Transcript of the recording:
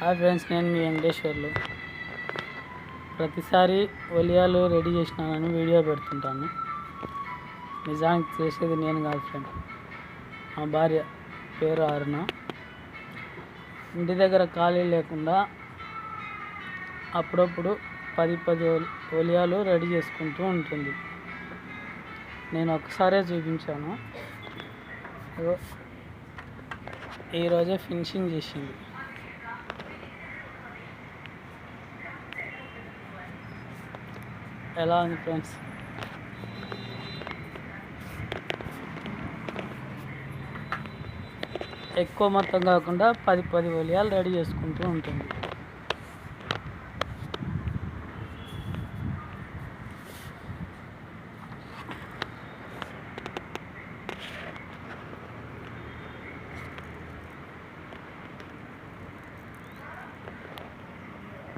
Hi friends, నేను మీ వెంకటేశ్వర్లు. ప్రతిసారి ఒలియాలు ready చేసినానని video పెడుతుంటాను. నిజానికి చేసేది నేను కాదు ఫ్రెండ్, మా భార్య పేరు అరుణ. ఇంటి దగ్గర ఖాళీ లేకుండా అప్పుడప్పుడు 10 ఒలియాలు రెడీ చేసుకుంటూ ఉంటుంది. నేను ఒక్కసారే చూపించాను, ఈరోజే ఫినిషింగ్ చేసింది. ఎలా ఉంది ఫ్రెండ్స్? ఎక్కువ మొత్తం కాకుండా 10 ఒలియాలు రెడీ చేసుకుంటూ ఉంటుంది.